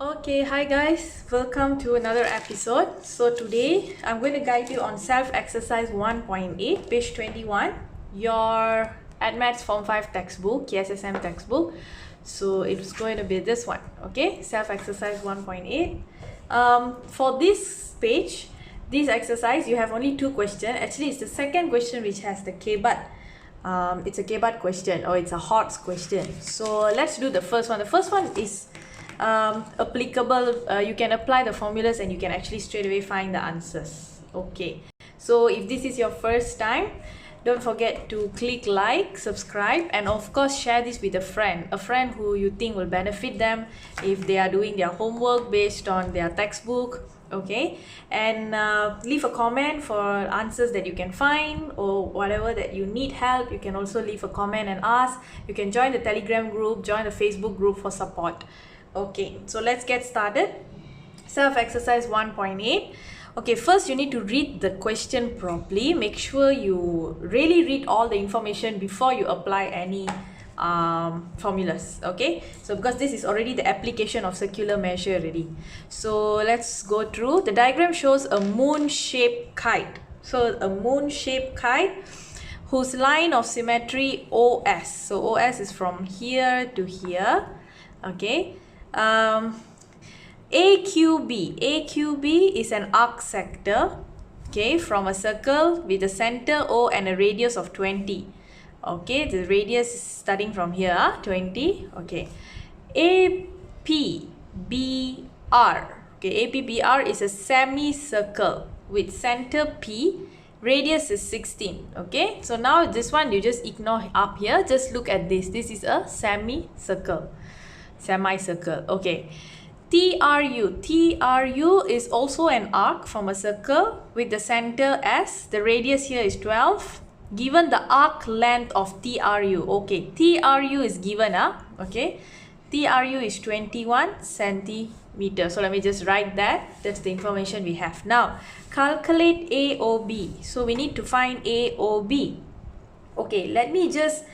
Okay, hi guys, welcome to another episode. So today I'm going to guide you on self-exercise 1.8, page 21, your addmaths form 5 textbook, KSSM textbook. So it's going to be this one, okay, self-exercise 1.8. For this page, this exercise, you have only two questions. Actually, it's the second question which has the K-but. It's a K-but question, or it's a HOTS question. So let's do the first one. The first one is applicable. You can apply the formulas and you can actually straight away find the answers. Okay, so if this is your first time, don't forget to click like, subscribe, and of course share this with a friend who you think will benefit them if they are doing their homework based on their textbook. Okay, and leave a comment for answers that you can find, or whatever that you need help. You can also leave a comment and ask. You can join the Telegram group, join the Facebook group for support. Okay, so let's get started. Self-exercise 1.8. Okay, first you need to read the question properly. Make sure you really read all the information before you apply any formulas. Okay, so because this is already the application of circular measure already. So let's go through. The diagram shows a moon-shaped kite. So a moon-shaped kite whose line of symmetry OS. So OS is from here to here. Okay. AQB is an arc sector, okay, from a circle with a center O and a radius of 20. Okay, the radius is starting from here, 20. Okay, APBR. Okay, APBR is a semicircle with center P, radius is 16. Okay, so now this one you just ignore up here, just look at this. This is a semicircle. Okay, TRU is also an arc from a circle with the center S. The radius here is 12. Given the arc length of TRU. Okay, TRU is given. Okay, TRU is 21 centimeters. So let me just write that. That's the information we have. Now, calculate AOB. So we need to find AOB. Okay, let me just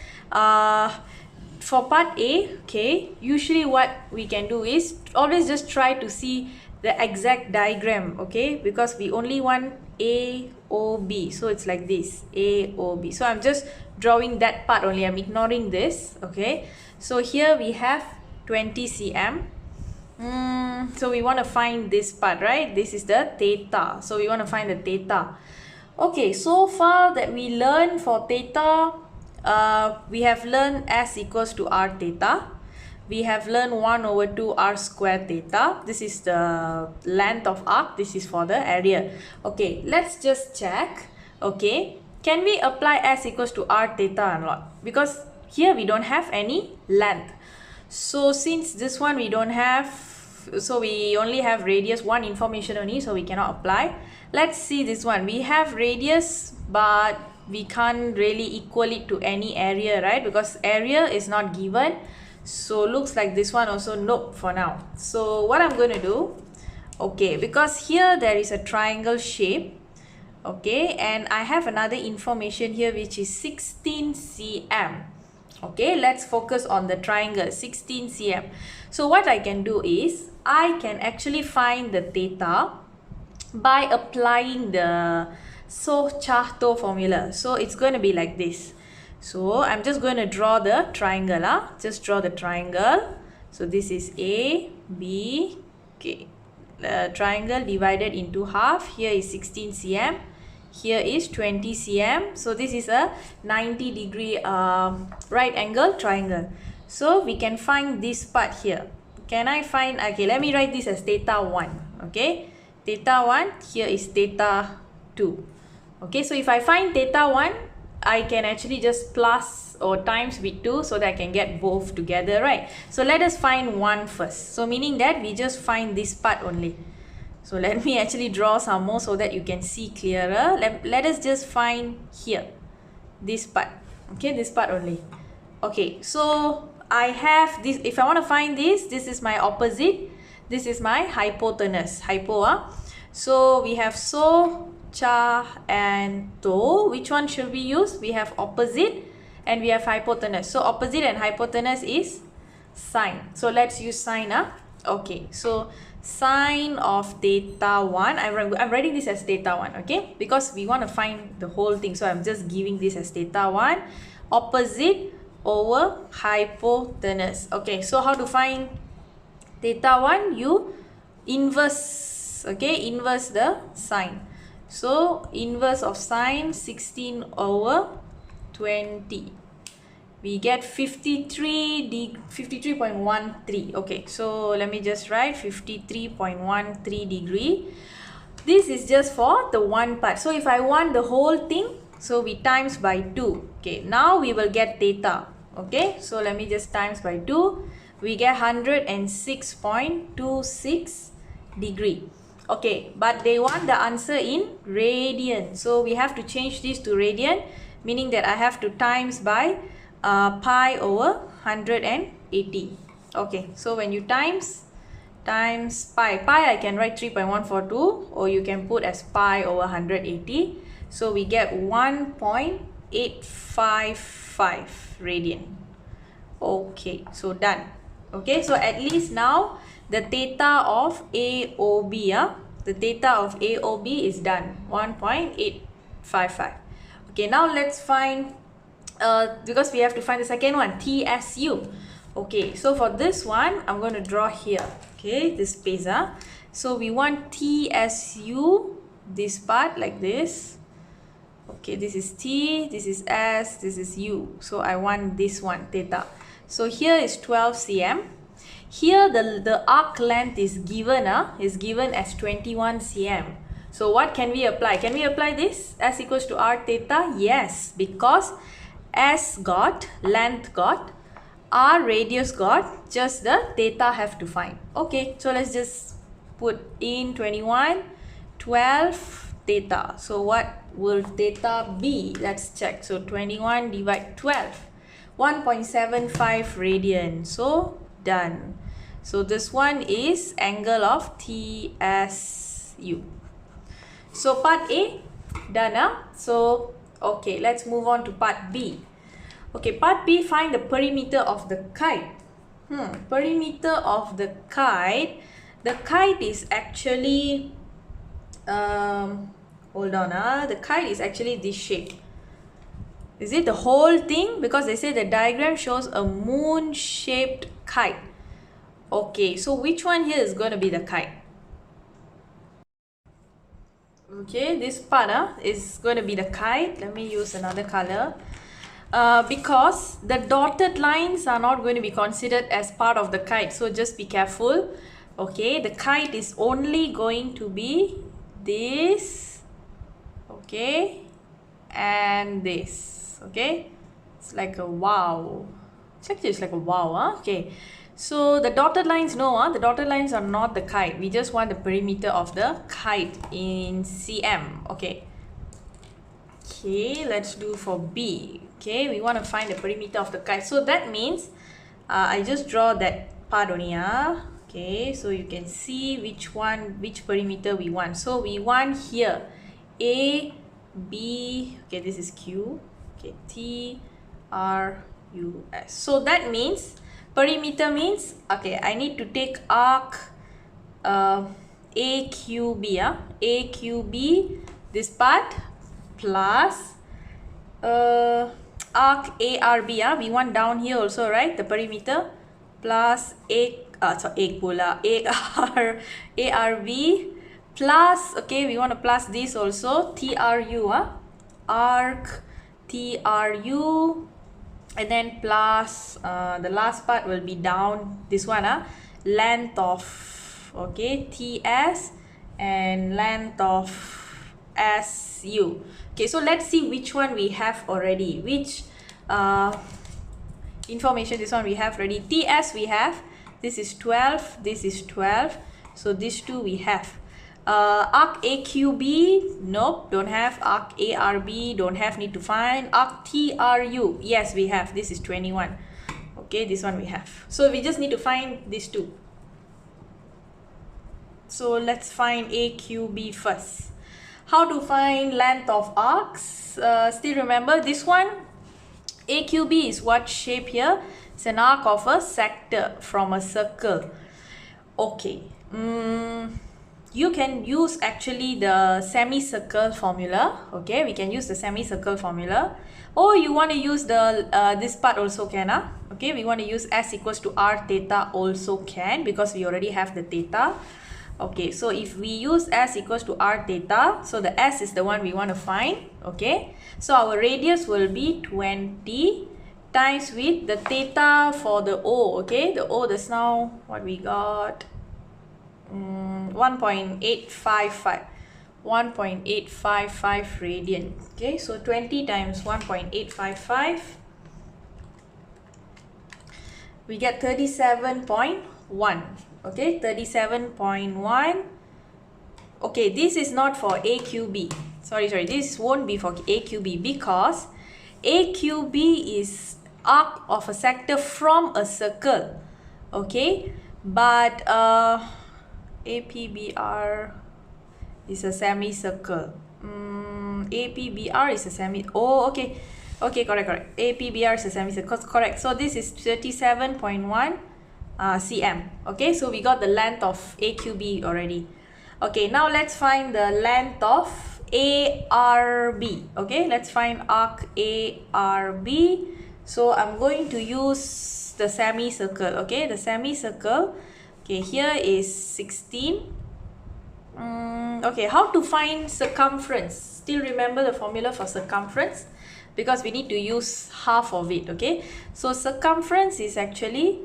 for part A, okay, usually what we can do is always just try to see the exact diagram, okay, because we only want AOB. So it's like this, AOB. So I'm just drawing that part only. I'm ignoring this, okay. So here we have 20 cm. So we want to find this part, right? This is the theta. So we want to find the theta. Okay, so far that we learned for theta, we have learned S equals to R theta. We have learned 1 over 2 R square theta. This is the length of arc. This is for the area. Okay, let's just check. Okay, can we apply S equals to R theta or not? Because here we don't have any length. So since this one we don't have, so we only have radius, one information only, so we cannot apply. Let's see this one. We have radius, but we can't really equal it to any area, right? Because area is not given. So looks like this one also nope for now. So what I'm going to do, okay, because here there is a triangle shape, okay, and I have another information here which is 16 cm. Okay, let's focus on the triangle, 16 cm. So what I can do is I can actually find the theta by applying the Sohcahto formula. So it's going to be like this. So I'm just going to draw the triangle. Just draw the triangle. So this is A, B, okay. The triangle divided into half. Here is 16 cm. Here is 20 cm. So this is a 90-degree right angle triangle. So we can find this part here. Can I find, okay, let me write this as theta 1. Okay, theta 1, here is theta 2. Okay, so if I find theta 1, I can actually just plus or times with 2 so that I can get both together, right? So let us find 1 first. So meaning that we just find this part only. So let me actually draw some more so that you can see clearer. Let us just find here, this part. Okay, this part only. Okay, so I have this. If I want to find this is my opposite. This is my hypotenuse. So we have and to. Which one should we use? We have opposite and we have hypotenuse. So opposite and hypotenuse is sine. So let's use sine. Okay, so sine of theta 1, I'm writing this as theta 1, okay? Because we want to find the whole thing, so I'm just giving this as theta 1, opposite over hypotenuse. Okay, so how to find theta 1? You inverse, okay? Inverse the sine. So, inverse of sine 16 over 20. We get 53.13. Okay, so let me just write 53.13 degree. This is just for the one part. So if I want the whole thing, so we times by 2. Okay, now we will get theta. Okay, so let me just times by 2. We get 106.26 degree. Okay, but they want the answer in radian. So we have to change this to radian, meaning that I have to times by pi over 180. Okay, so when you times pi I can write 3.142, or you can put as pi over 180. So we get 1.855 radian. Okay, so done. Okay, so at least now the theta of AOB, the theta of AOB is done, 1.855. Okay, now let's find because we have to find the second one, TSU. Okay, so for this one, I'm going to draw here. Okay, this space. So we want TSU, this part like this. Okay, this is T, this is S, this is U. So I want this one, theta. So here is 12 cm. Here the arc length is given as 21 cm. So what can we apply? Can we apply this? S equals to R theta? Yes, because S got, length got, R radius got, just the theta have to find. Okay, so let's just put in 21, 12 theta. So what will theta be? Let's check. So 21 divide 12, 1.75 radian. So done. So this one is angle of TSU. So part A done. So okay, let's move on to part B. Okay, part B, find the perimeter of the kite. Perimeter of the kite. The kite is actually, hold on, the kite is actually this shape. Is it the whole thing? Because they say the diagram shows a moon-shaped kite. Okay, so which one here is going to be the kite? Okay, this part is going to be the kite. Let me use another color. Because the dotted lines are not going to be considered as part of the kite, so just be careful. Okay, the kite is only going to be this, okay, and this. Okay, it's like a wow. It's actually like a wow. Okay, so the dotted lines, no, the dotted lines are not the kite. We just want the perimeter of the kite in cm. Okay, let's do for B. Okay, we want to find the perimeter of the kite. So that means I just draw that part only. Okay, so you can see which perimeter we want. So we want here A, B, okay, this is Q, okay, T, R, U, S. So that means perimeter means, okay, I need to take arc AQB, AQB, this part, plus arc ARB, we want down here also, right, the perimeter, plus ARB, plus, okay, we want to plus this also, TRU, arc TRU, and then plus the last part will be down, this one, length of, okay, TS, and length of SU. Okay, so let's see which one we have already, which information this one we have already. TS we have, this is 12, this is 12, so these two we have. Arc AQB, nope, don't have. Arc ARB, don't have, need to find. Arc TRU, yes, we have, this is 21. Okay, this one we have. So we just need to find these two. So let's find AQB first. How to find length of arcs? Still remember this one? AQB is what shape here? It's an arc of a sector from a circle. Okay. You can use actually the semicircle formula. Okay, we can use the semicircle formula. Or you want to use the this part also can. Okay, we want to use S equals to R theta also can, because we already have the theta. Okay, so if we use S equals to R theta, so the S is the one we want to find. Okay, so our radius will be 20 times with the theta for the O. Okay, the O is now what we got, 1.855 radian. Okay, so 20 times 1.855, we get 37.1. okay, 37.1. okay, this is not for AQB. Sorry, this won't be for AQB, because AQB is arc of a sector from a circle. Okay, but APBR is a semicircle. APBR is a okay, correct. APBR is a semicircle, correct. So this is 37.1 cm. Okay, so we got the length of AQB already. Okay, now let's find the length of ARB. Okay, let's find arc ARB. So I'm going to use the semicircle. Okay, the semicircle. Okay, here is 16. Okay, how to find circumference? Still remember the formula for circumference, because we need to use half of it. Okay, so circumference is actually,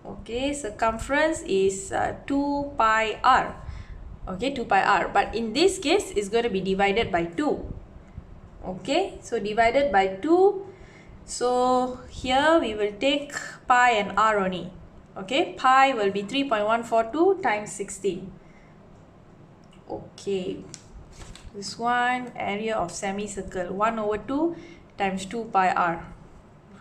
okay, circumference is 2 pi r. Okay, 2 pi r, but in this case it's going to be divided by 2. Okay, so divided by 2. So here we will take pi and r only. Okay, pi will be 3.142 times 16. Okay, this one, area of semicircle, 1/2 times 2 pi r.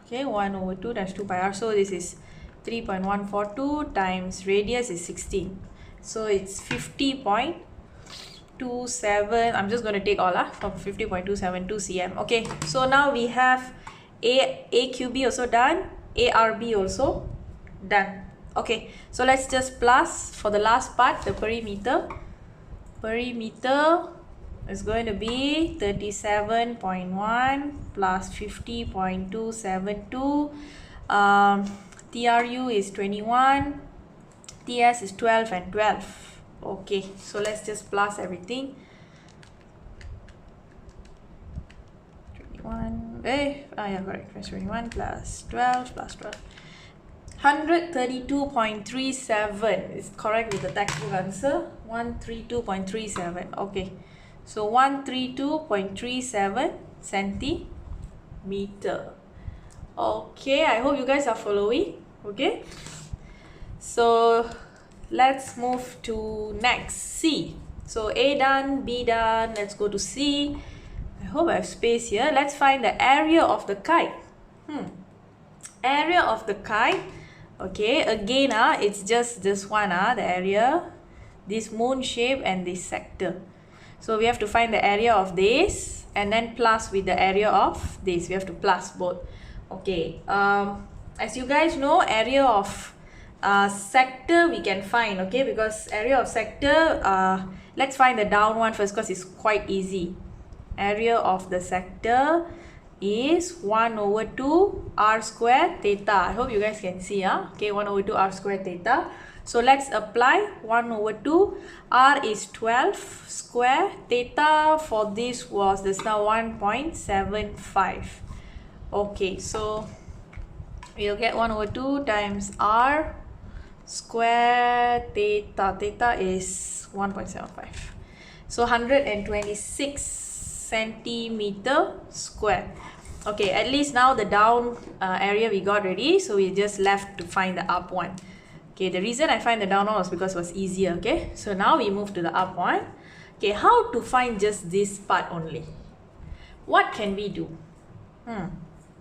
Okay, 1/2 times 2 pi r. So this is 3.142 times radius is 16. So it's 50.27. I'm just going to take all from 50.272 cm. Okay, so now we have AQB also done, ARB also done. Okay, so let's just plus for the last part, the perimeter. Perimeter is going to be 37.1 plus 50.272. TRU is 21, TS is 12 and 12. Okay, so let's just plus everything. 21, yeah, correct. 21 plus 12 plus 12. 132.37 is correct with the textbook answer. 132.37. Okay, so 132.37 centimeter. Okay, I hope you guys are following. Okay, so let's move to next, C. So A done, B done, let's go to C. I hope I have space here. Let's find the area of the kite. Area of the kite. Okay, again it's just this one, the area, this moon shape and this sector. So we have to find the area of this and then plus with the area of this. We have to plus both. Okay, as you guys know, area of sector we can find. Okay, because area of sector, let's find the down one first because it's quite easy. Area of the sector is 1/2 r square theta. I hope you guys can see. Okay, 1/2 r square theta. So let's apply 1/2. R is 12 square. Theta for this was this now 1.75. Okay, so we'll get 1/2 times r square theta. Theta is 1.75. So 126 centimeter square. Okay, at least now the down area we got ready, so we just left to find the up one. Okay, the reason I find the down one was because it was easier. Okay, so now we move to the up one. Okay, how to find just this part only? What can we do?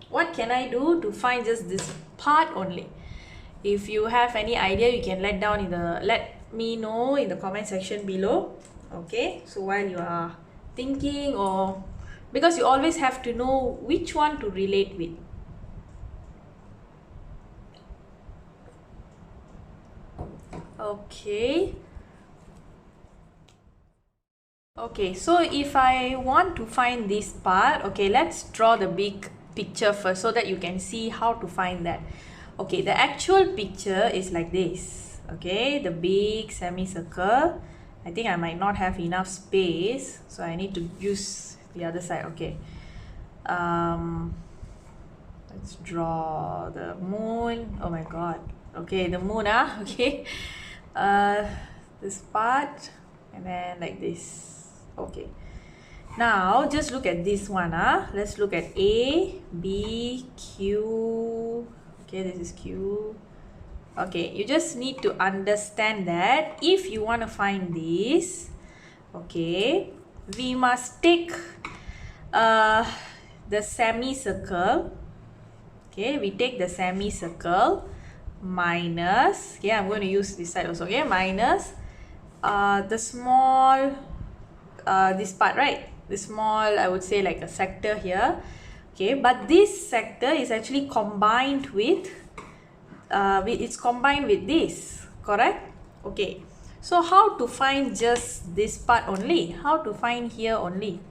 What can I do to find just this part only? If you have any idea, you can let me know in the comment section below. Okay, so while you are thinking, or because you always have to know which one to relate with. Okay. Okay, so if I want to find this part, okay, let's draw the big picture first so that you can see how to find that. Okay, the actual picture is like this. Okay, the big semicircle. I think I might not have enough space, so I need to use the other side. Okay. Let's draw the moon. Oh my god. Okay, the moon, okay. This part, and then like this. Okay, now just look at this one. Let's look at A, B, Q. Okay, this is Q. Okay, you just need to understand that if you want to find this, okay, we must take the semicircle. Okay, we take the semicircle minus, okay, I'm going to use this side also, okay, minus the small this part, right? The small, I would say like a sector here. Okay, but this sector is actually combined with it's combined with this, correct? Okay, so how to find just this part only? How to find here only?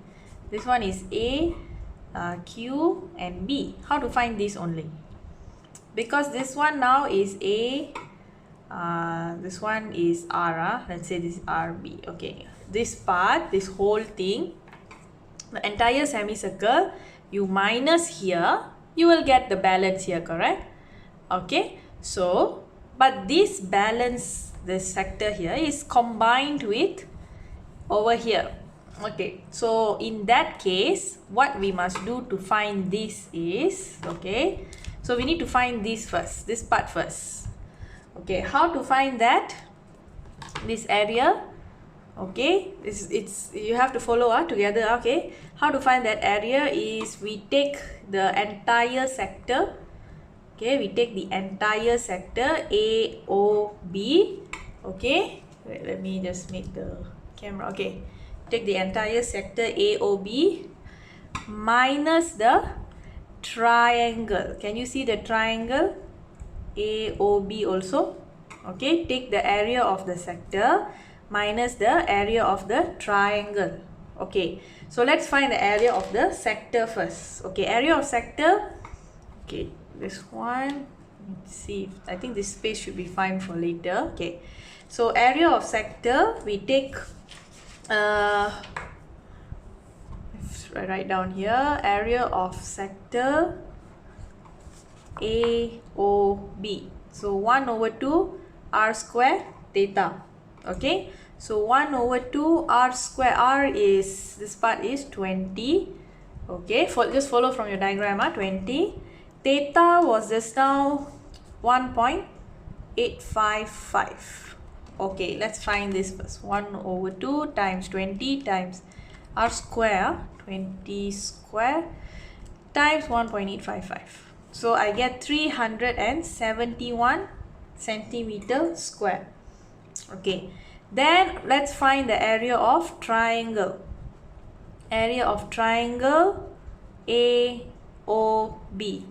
This one is A, Q and B. How to find this only? Because this one now is A, this one is R, let's say this is RB. Okay, this part, this whole thing, the entire semicircle, you minus here, you will get the balance here, correct? Okay, so but this balance, this sector here is combined with over here. Okay, so in that case, what we must do to find this is, okay, so we need to find this first, this part first. Okay, how to find that? This area, okay, it's you have to follow together. Okay, how to find that area is we take the entire sector. Okay, we take the entire sector AOB. Okay, wait, let me just make the camera. Okay, take the entire sector AOB minus the triangle. Can you see the triangle AOB also? Okay, take the area of the sector minus the area of the triangle. Okay, so let's find the area of the sector first. Okay, area of sector. Okay, this one, let's see, I think this space should be fine for later. Okay, so area of sector, we take write down here, area of sector AOB. So 1 over 2 r square theta. Okay, so 1 over 2 r square, r is, this part is 20. Okay, just follow from your diagram, 20. Theta was just now 1.855. Okay, let's find this first. 1 over 2 times 20 times r square, 20 square, times 1.855. So I get 371 centimeter square. Okay, then let's find the area of triangle. Area of triangle AOB.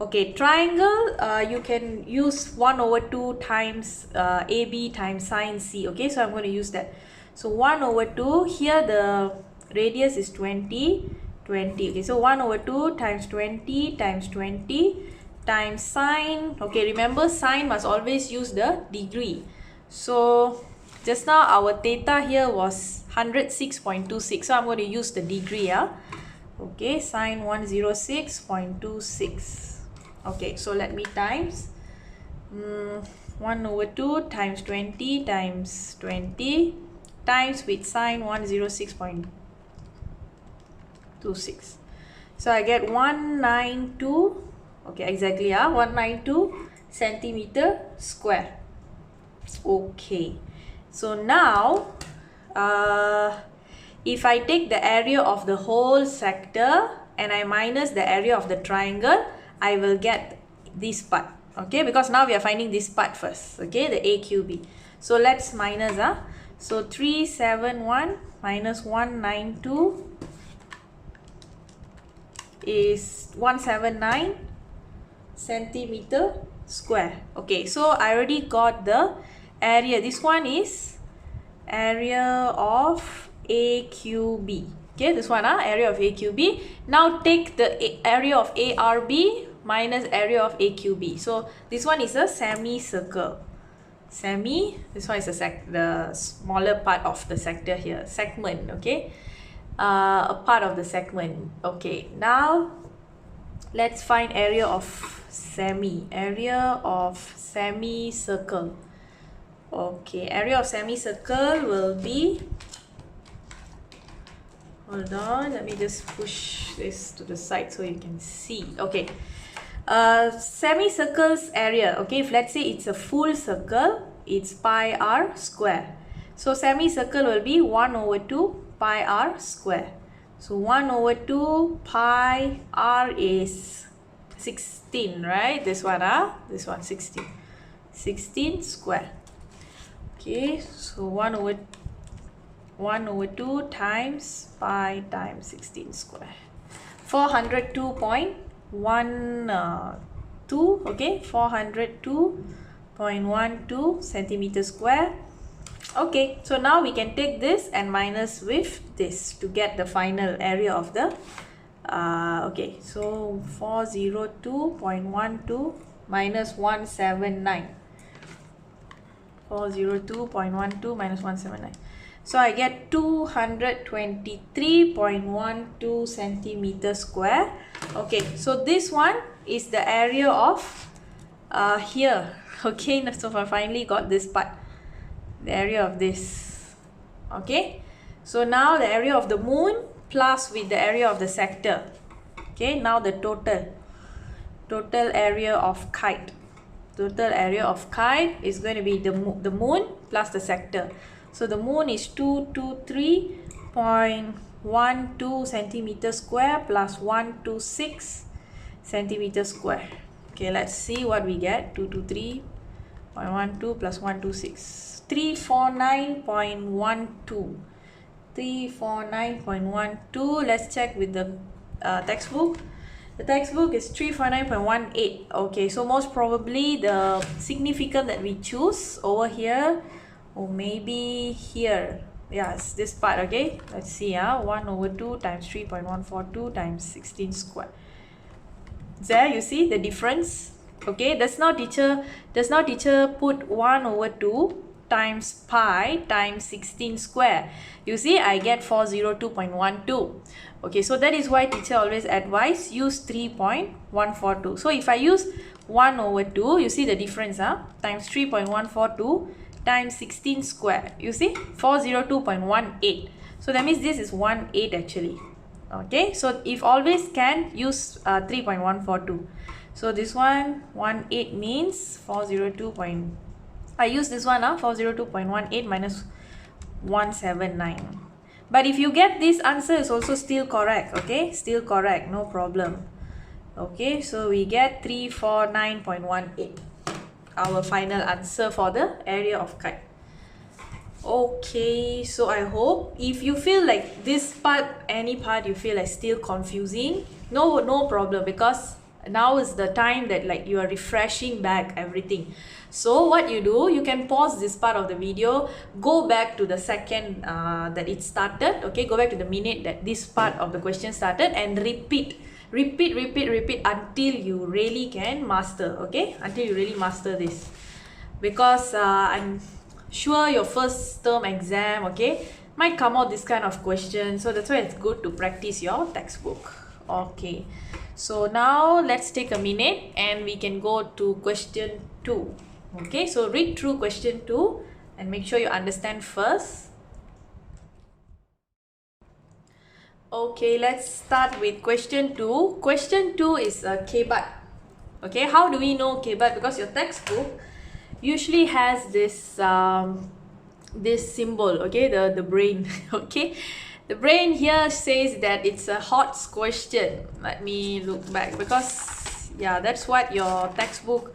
Okay, triangle, you can use 1 over 2 times AB times sine C. Okay, so I'm going to use that. So 1 over 2, here the radius is 20. Okay, so 1 over 2 times 20 times 20 times sine. Okay, remember sine must always use the degree. So just now our theta here was 106.26. So I'm going to use the degree. Okay, sine 106.26. Okay, so let me times 1 over 2 times 20 times 20 times with sine 106.26. So I get 192, okay, exactly, 192 centimeter square. Okay, so now if I take the area of the whole sector and I minus the area of the triangle, I will get this part. Okay, because now we are finding this part first. Okay, the AQB. So let's minus. So 371 minus 192 is 179 centimeter square. Okay, so I already got the area. This one is area of AQB. Okay, this one, area of AQB. Now take the area of ARB minus area of AQB. So this one is a semicircle. This one is the smaller part of the sector here, segment. Okay, a part of the segment. Okay, now let's find area of semicircle. Okay, area of semicircle will be, hold on, let me just push this to the side so you can see. Okay, semicircle's area, okay, if let's say it's a full circle, it's pi r square. So semicircle will be 1 over 2 pi r square. So 1 over 2 pi r is 16, right? This one, this one 16 square. Okay, so 1 over 2 times pi times 16 square. 402.12, okay, 402.12 centimeters square. Okay, so now we can take this and minus with this to get the final area of the okay, so 402.12 minus 179. 402.12 minus 179. So I get 223.12 centimeters square. Okay, so this one is the area of here. Okay, so I finally got this part, the area of this. Okay, so now the area of the moon plus with the area of the sector. Okay, now the total area of kite. Total area of kite is going to be the moon plus the sector. So the moon is 223.12 centimeters square plus 126 centimeters square. Okay, let's see what we get. 223.12 plus 126. 349.12. 349.12. Let's check with the textbook. The textbook is 349.18. Okay, so most probably the significant that we choose over here, or maybe here. Yes, this part. Okay, let's see. 1 over 2 times 3.142 times 16 square. There you see the difference. Okay, does not teacher put 1 over 2 times pi times 16 square. You see, I get 402.12. Okay, so that is why teacher always advise use 3.142. So if I use 1 over 2, you see the difference, times 3.142 times 16 square. You see, 402.18. So that means this is 18 actually. Okay, so if always can use 3.142. So this one 18 means 402. I use this one, 402.18 minus 179. But if you get this answer, is also still correct. Okay, still correct, no problem. Okay, so we get 349.18, our final answer for the area of kite. Okay, so I hope if you feel like this part, any part you feel like still confusing, no problem, because now is the time that like you are refreshing back everything. So what you do, you can pause this part of the video, go back to the second that it started. Okay, go back to the minute that this part of the question started and repeat until you really can master. Okay, until you really master this, because I'm sure your first term exam, okay, might come out this kind of question. So that's why it's good to practice your textbook. Okay, so now let's take a minute and we can go to question 2. Okay, so read through question 2 and make sure you understand first. Okay, let's start with question 2. Question 2 is a K-bar. Okay, how do we know K-bar? Because your textbook usually has this this symbol, okay, the brain. Okay, the brain here says that it's a hot question. Let me look back, because yeah, that's what your textbook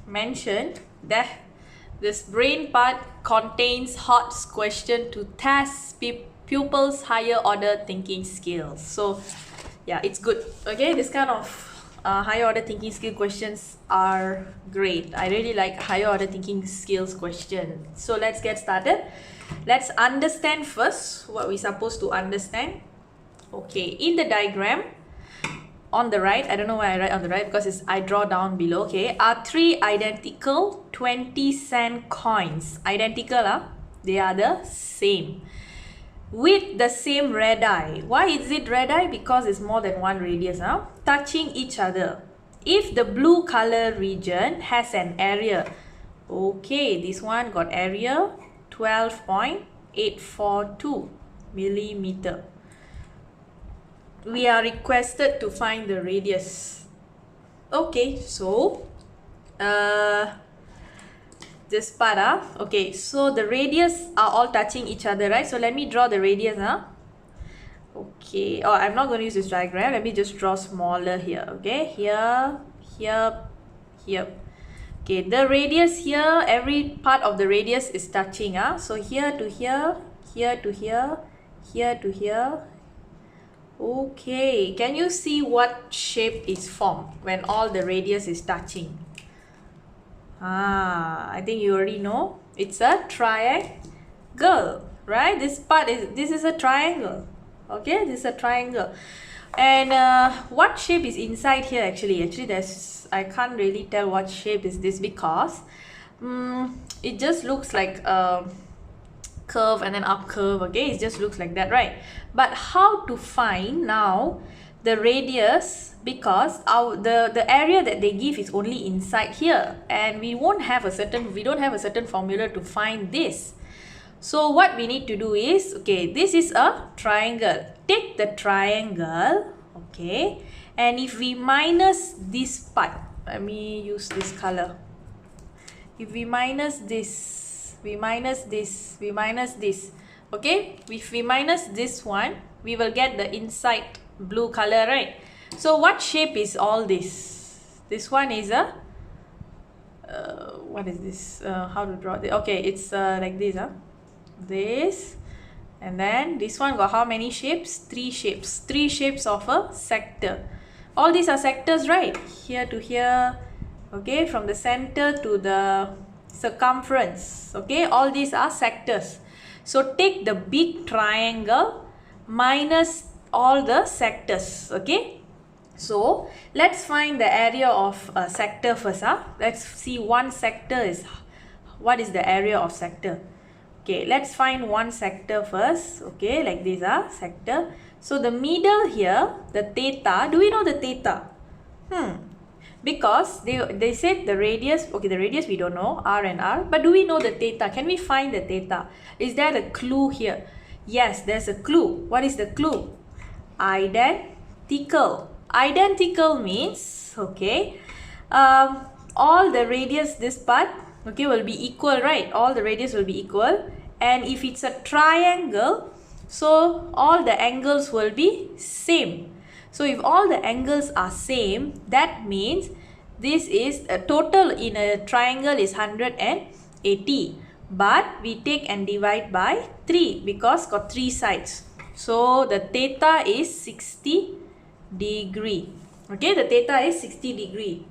mentioned, that this brain part contains hot question to test pupils' higher order thinking skills. So yeah, it's good. Okay, this kind of higher order thinking skill questions are great. I really like higher order thinking skills question. So let's get started. Let's understand first what we're supposed to understand. Okay, in the diagram on the right, I don't know why I write on the right because I draw down below, okay, are three identical 20-cent coins. Identical, they are the same. With the same radii. Why is it radii? Because it's more than one radius, touching each other. If the blue color region has an area, okay, this one got area 12.842 millimeter. We are requested to find the radius. Okay, so this part, okay, so the radius are all touching each other, right? So let me draw the radius, okay. Oh, I'm not going to use this diagram. Let me just draw smaller here, okay? Here, here, here. Okay, the radius here, every part of the radius is touching, so here to here, here to here, here to here. Okay, can you see what shape is formed when all the radius is touching? I think you already know. It's a triangle, right? This is a triangle. Okay, this is a triangle. And what shape is inside here actually? Actually, I can't really tell what shape is this because it just looks like a curve and then up curve, okay? It just looks like that, right? But how to find now the radius, because the area that they give is only inside here and we don't have a certain formula to find this. So what we need to do is, okay, this is a triangle. Take the triangle, okay, and if we minus this part, let me use this color. If we minus this, we minus this, we minus this, okay, if we minus this one, we will get the inside blue color, right? So what shape is all this? This one is a what is this? How to draw this? Okay, it's like this, this, and then this one got how many shapes? Three shapes of a sector. All these are sectors, right? Here to here, okay, from the center to the circumference, okay, all these are sectors. So take the big triangle minus all the sectors, okay? So let's find the area of a sector first. Let's see one sector is, what is the area of sector? Okay, let's find one sector first, okay, like this, sector. So the middle here, the theta, do we know the theta? Because they said the radius, okay, the radius we don't know, r and r, but do we know the theta? Can we find the theta? Is there a clue here? Yes, there's a clue. What is the clue? Identical. Identical means, okay, all the radius, this part, okay, will be equal, right? All the radius will be equal. And if it's a triangle, so all the angles will be same. So if all the angles are same, that means this is a total in a triangle is 180. But we take and divide by 3 because got 3 sides. So the theta is 60 degree. Okay, the theta is 60 degree.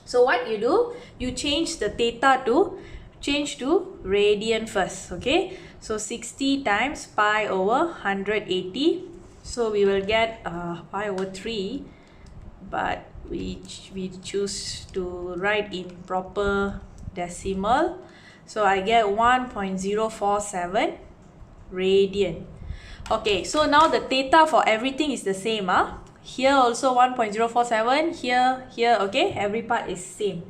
So what you do, you change the theta to radian first. Okay, so 60 times pi over 180. So we will get pi over 3, but we choose to write in proper decimal. So I get 1.047 radian. Okay, so now the theta for everything is the same. Here also 1.047, here, okay, every part is same.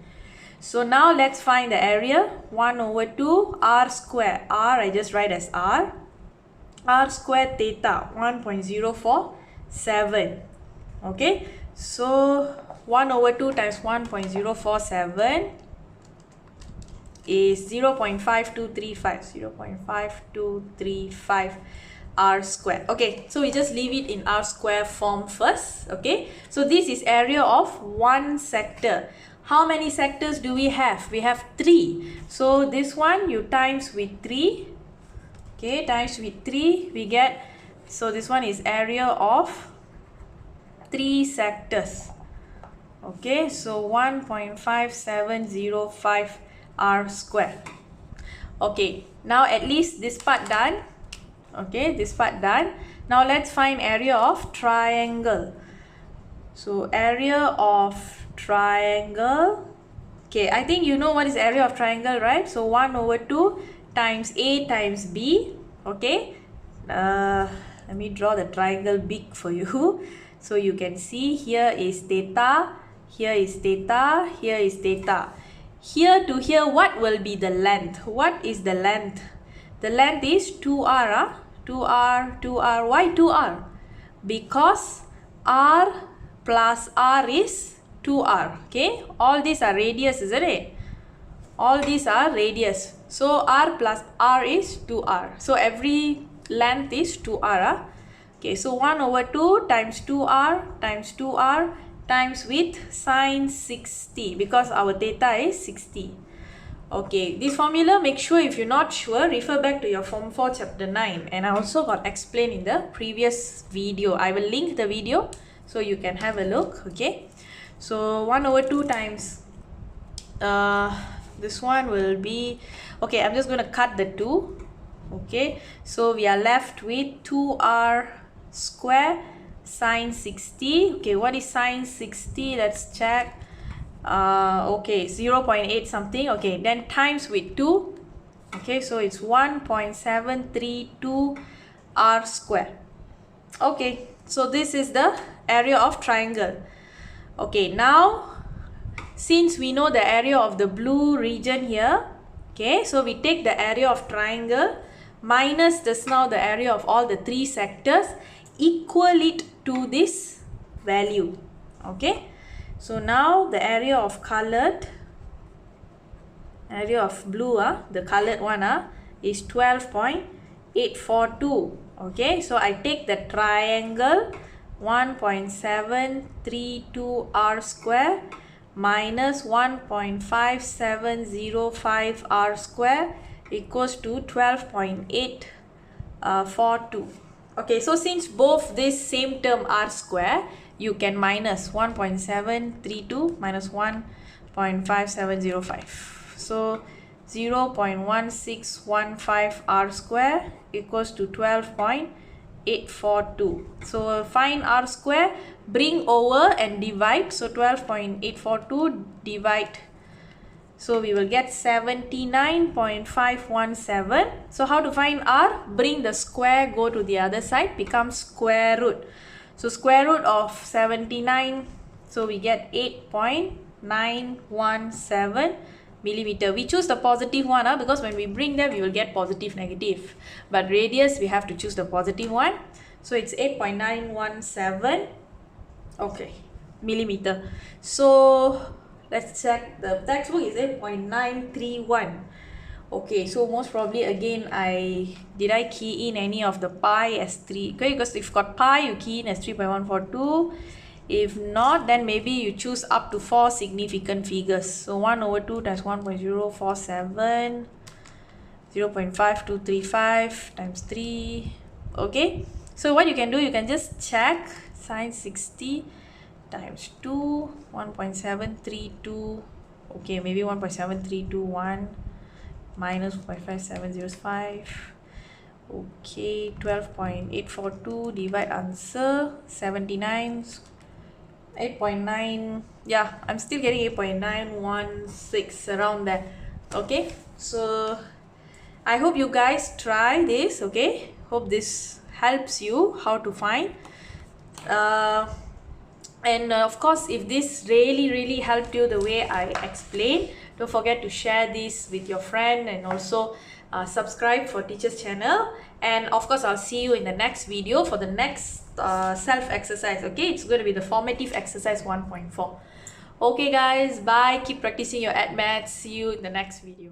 So now let's find the area. 1 over 2 r square. R I just write as r. R square theta 1.047. Okay, so 1 over 2 times 1.047 is 0.5235 r square. Okay, so we just leave it in r square form first. Okay, so this is area of one sector. How many sectors do we have? We have 3. So this one you times with 3. Okay, times with 3 we get, so this one is area of 3 sectors. Okay, so 1.5705 r square. Okay, now at least this part done. Okay, this part done. Now let's find area of triangle. So area of triangle. Okay, I think you know what is area of triangle, right? So 1 over 2 times A times B. Okay, let me draw the triangle big for you. So you can see here is theta, here is theta, here is theta. Here to here, what will be the length? What is the length? The length is 2r. 2r, 2r. Why 2r? Because r plus r is 2r. Okay, all these are radius, isn't it? All these are radius. So r plus r is 2r. So every length is 2r. Okay, so 1 over 2 times 2r times 2r times with sine 60 because our theta is 60. Okay, this formula, make sure if you're not sure, refer back to your Form 4 Chapter 9. And I also got explained in the previous video. I will link the video so you can have a look. Okay, so 1 over 2 times this one will be, okay, I'm just going to cut the 2. Okay, so we are left with 2r square sine 60. Okay, what is sine 60? Let's check. Okay, 0.8 something. Okay, then times with 2. Okay, so it's 1.732 r square. Okay, so this is the area of triangle. Okay, now since we know the area of the blue region here, okay, so we take the area of triangle minus just now the area of all the 3 sectors, equal it to this value. Okay, so now the area of colored, area of blue, the colored one is 12.842. Okay, so I take the triangle 1.732 r square minus 1.5705 r square equals to 12.842. Okay, so since both this same term r square, you can minus 1.732 minus 1.5705. So 0.1615 r square equals to 12.842. So find r square, bring over and divide. So 12.842 divide. So we will get 79.517. So how to find r? Bring the square, go to the other side, becomes square root. So square root of 79, so we get 8.917 millimeter. We choose the positive one because when we bring them, we will get positive, negative. But radius, we have to choose the positive one. So it's 8.917, okay, millimeter. So let's check. The textbook is 8.931. Okay, so most probably again, did I key in any of the pi as 3? Okay, because if you've got pi, you key in as 3.142. If not, then maybe you choose up to 4 significant figures. So 1 over 2 times 1.047, 0.5235 times 3. Okay, so what you can do, you can just check sine 60 times 2, 1.732. Okay, maybe 1.7321 minus 1.5705. Okay, 12.842 divide answer 79. 8.9, yeah, I'm still getting 8.916 around there. Okay, so I hope you guys try this. Okay, hope this helps you how to find. And of course, if this really helped you the way I explained, don't forget to share this with your friend and also subscribe for Teacher's Channel. And of course, I'll see you in the next video for the next self exercise. Okay, it's going to be the formative exercise 1.4. Okay guys, bye. Keep practicing your add maths. See you in the next video.